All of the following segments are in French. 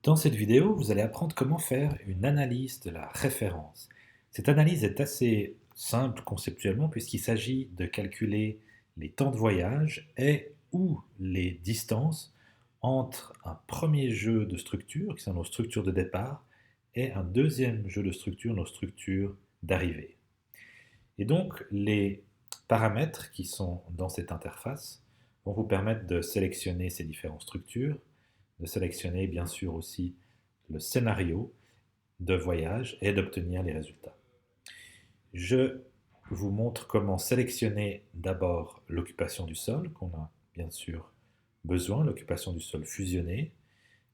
Dans cette vidéo, vous allez apprendre comment faire une analyse de la référence. Cette analyse est assez simple conceptuellement puisqu'il s'agit de calculer les temps de voyage et ou les distances entre un premier jeu de structures, qui sont nos structures de départ, et un deuxième jeu de structures, nos structures d'arrivée. Et donc, les paramètres qui sont dans cette interface vont vous permettre de sélectionner ces différentes structures, de sélectionner bien sûr aussi le scénario de voyage et d'obtenir les résultats. Je vous montre comment sélectionner d'abord l'occupation du sol, qu'on a bien sûr besoin, l'occupation du sol fusionnée,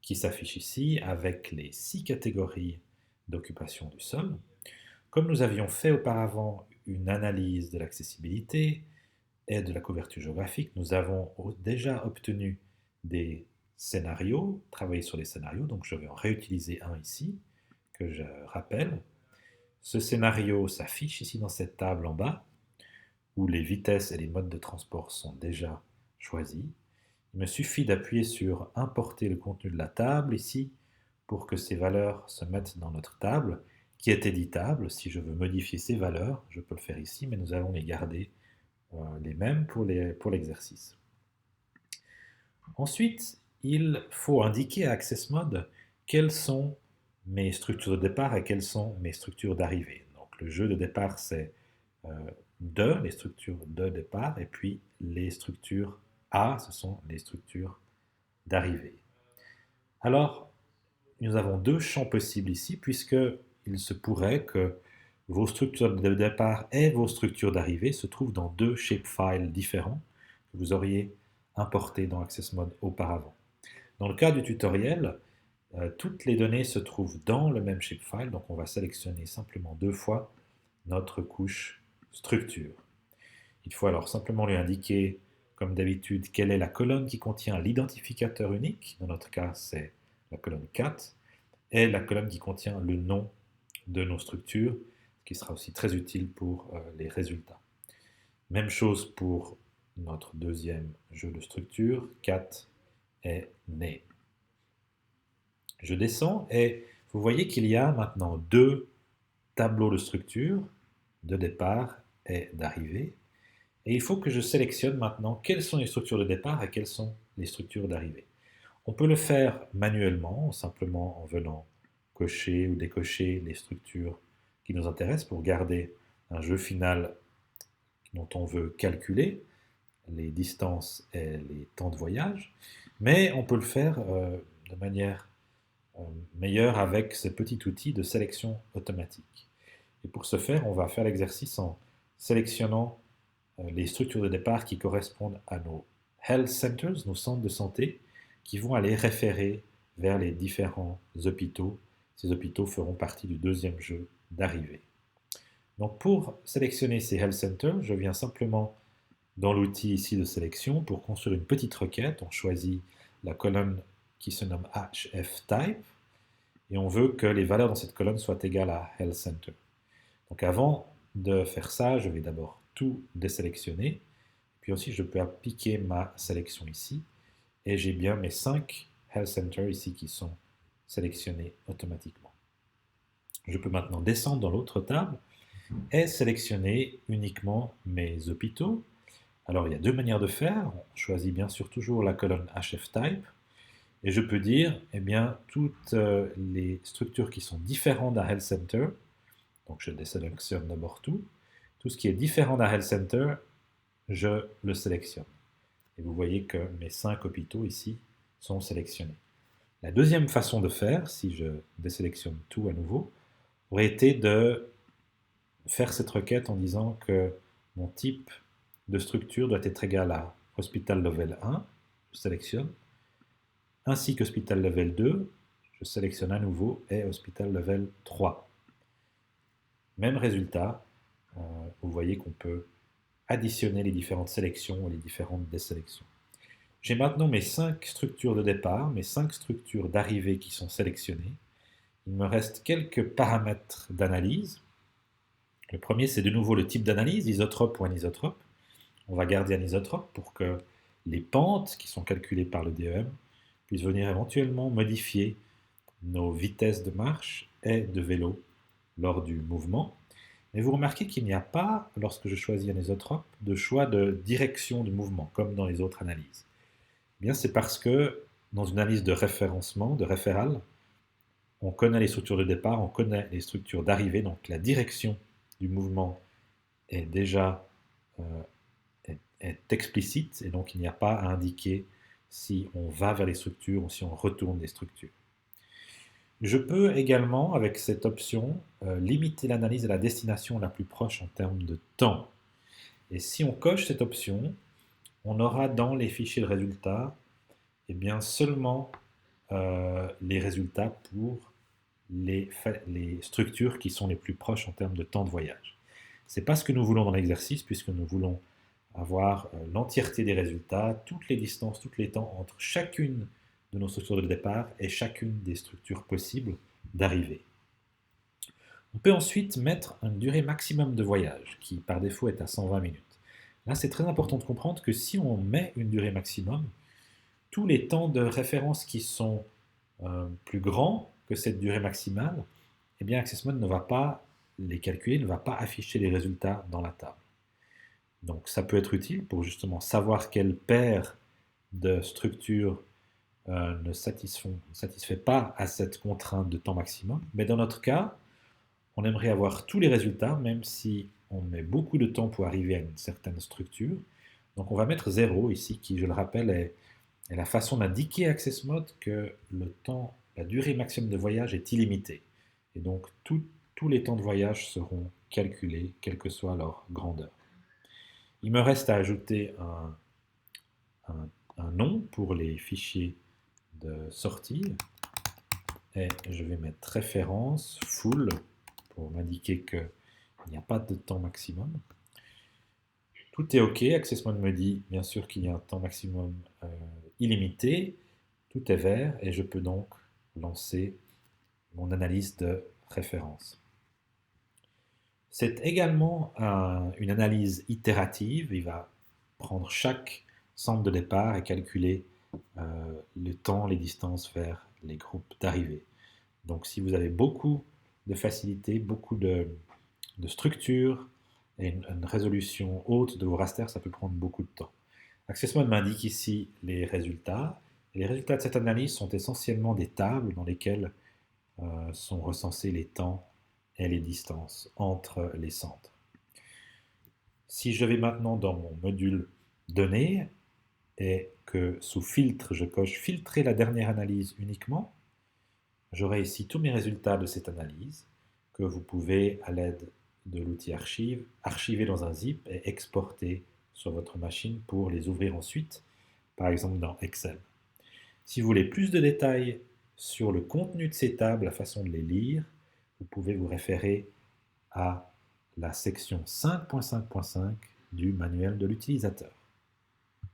qui s'affiche ici avec les 6 catégories d'occupation du sol. Comme nous avions fait auparavant une analyse de l'accessibilité et de la couverture géographique, nous avons déjà obtenu des scénarios, travaillé sur les scénarios, donc je vais en réutiliser un ici, que je rappelle. Ce scénario s'affiche ici dans cette table en bas, où les vitesses et les modes de transport sont déjà choisis. Il me suffit d'appuyer sur importer le contenu de la table ici, pour que ces valeurs se mettent dans notre table, qui est éditable. Si je veux modifier ces valeurs, je peux le faire ici, mais nous allons les garder les mêmes pour l'exercice. Ensuite, il faut indiquer à AccessMod quelles sont mes structures de départ et quelles sont mes structures d'arrivée. Donc le jeu de départ, c'est les structures de départ, et puis les structures A, ce sont les structures d'arrivée. Alors, nous avons deux champs possibles ici, puisqu'il se pourrait que vos structures de départ et vos structures d'arrivée se trouvent dans deux shapefiles différents que vous auriez importés dans AccessMod auparavant. Dans le cas du tutoriel, toutes les données se trouvent dans le même shapefile, donc on va sélectionner simplement deux fois notre couche structure. Il faut alors simplement lui indiquer, comme d'habitude, quelle est la colonne qui contient l'identificateur unique. Dans notre cas, c'est la colonne 4, et la colonne qui contient le nom de nos structures, ce qui sera aussi très utile pour les résultats. Même chose pour notre deuxième jeu de structure, 4 et nez. Je descends et vous voyez qu'il y a maintenant deux tableaux de structure, de départ et d'arrivée. Et il faut que je sélectionne maintenant quelles sont les structures de départ et quelles sont les structures d'arrivée. On peut le faire manuellement, simplement en venant cocher ou décocher les structures qui nous intéressent pour garder un jeu final dont on veut calculer les distances et les temps de voyage, mais on peut le faire de manière meilleure avec ce petit outil de sélection automatique. Et pour ce faire, on va faire l'exercice en sélectionnant les structures de départ qui correspondent à nos health centers, nos centres de santé, qui vont aller référer vers les différents hôpitaux. Ces hôpitaux feront partie du deuxième jeu d'arrivée. Donc pour sélectionner ces health centers, je viens simplement dans l'outil ici de sélection pour construire une petite requête. On choisit la colonne qui se nomme HFType et on veut que les valeurs dans cette colonne soient égales à health center. Donc avant de faire ça, je vais d'abord tout désélectionner. Puis aussi, je peux appliquer ma sélection ici. Et j'ai bien mes 5 health centers ici qui sont sélectionnés automatiquement. Je peux maintenant descendre dans l'autre table et sélectionner uniquement mes hôpitaux. Alors, il y a deux manières de faire. On choisit bien sûr toujours la colonne HFType. Et je peux dire, eh bien, toutes les structures qui sont différentes d'un health center, donc je désélectionne d'abord tout. Tout ce qui est différent d'un health center, je le sélectionne. Et vous voyez que mes 5 hôpitaux ici sont sélectionnés. La deuxième façon de faire, si je désélectionne tout à nouveau, aurait été de faire cette requête en disant que mon type de structure doit être égal à Hospital Level 1, je sélectionne, ainsi qu'Hospital Level 2, je sélectionne à nouveau, et Hospital Level 3. Même résultat, vous voyez qu'on peut additionner les différentes sélections et les différentes désélections. J'ai maintenant mes 5 structures de départ, mes 5 structures d'arrivée qui sont sélectionnées. Il me reste quelques paramètres d'analyse. Le premier, c'est de nouveau le type d'analyse, isotrope ou anisotrope. On va garder anisotrope pour que les pentes qui sont calculées par le DEM puissent venir éventuellement modifier nos vitesses de marche et de vélo lors du mouvement. Mais vous remarquez qu'il n'y a pas, lorsque je choisis un isotrope, de choix de direction du mouvement, comme dans les autres analyses. Eh bien, c'est parce que dans une analyse de référencement, de référal, on connaît les structures de départ, on connaît les structures d'arrivée, donc la direction du mouvement est déjà est explicite, et donc il n'y a pas à indiquer si on va vers les structures ou si on retourne des structures. Je peux également, avec cette option, limiter l'analyse à la destination la plus proche en termes de temps. Et si on coche cette option, on aura dans les fichiers de résultats eh bien, seulement les résultats pour les structures qui sont les plus proches en termes de temps de voyage. Ce n'est pas ce que nous voulons dans l'exercice, puisque nous voulons avoir l'entièreté des résultats, toutes les distances, tous les temps entre chacune de nos structures de départ et chacune des structures possibles d'arrivée. On peut ensuite mettre une durée maximum de voyage, qui par défaut est à 120 minutes. Là, c'est très important de comprendre que si on met une durée maximum, tous les temps de référence qui sont plus grands que cette durée maximale, eh bien AccessMod ne va pas les calculer, ne va pas afficher les résultats dans la table. Donc ça peut être utile pour justement savoir quelle paire de structures ne satisfait pas à cette contrainte de temps maximum. Mais dans notre cas, on aimerait avoir tous les résultats, même si on met beaucoup de temps pour arriver à une certaine structure. Donc on va mettre 0 ici, qui, je le rappelle, est la façon d'indiquer à AccessMod que le temps, la durée maximum de voyage est illimitée. Et donc tous les temps de voyage seront calculés, quelle que soit leur grandeur. Il me reste à ajouter un nom pour les fichiers de sortie. Et je vais mettre référence full pour m'indiquer qu'il n'y a pas de temps maximum. Tout est OK. AccessMod me dit bien sûr qu'il y a un temps maximum illimité. Tout est vert et je peux donc lancer mon analyse de référence. C'est également une analyse itérative. Il va prendre chaque centre de départ et calculer le temps, les distances vers les groupes d'arrivée. Donc si vous avez beaucoup de facilité, beaucoup de structure et une résolution haute de vos rasters, ça peut prendre beaucoup de temps. AccessMod m'indique ici les résultats. Et les résultats de cette analyse sont essentiellement des tables dans lesquelles sont recensés les temps et les distances entre les centres. Si je vais maintenant dans mon module données et que sous filtre, je coche filtrer la dernière analyse uniquement, j'aurai ici tous mes résultats de cette analyse que vous pouvez, à l'aide de l'outil archive, archiver dans un zip et exporter sur votre machine pour les ouvrir ensuite, par exemple dans Excel. Si vous voulez plus de détails sur le contenu de ces tables, la façon de les lire, vous pouvez vous référer à la section 5.5.5 du manuel de l'utilisateur.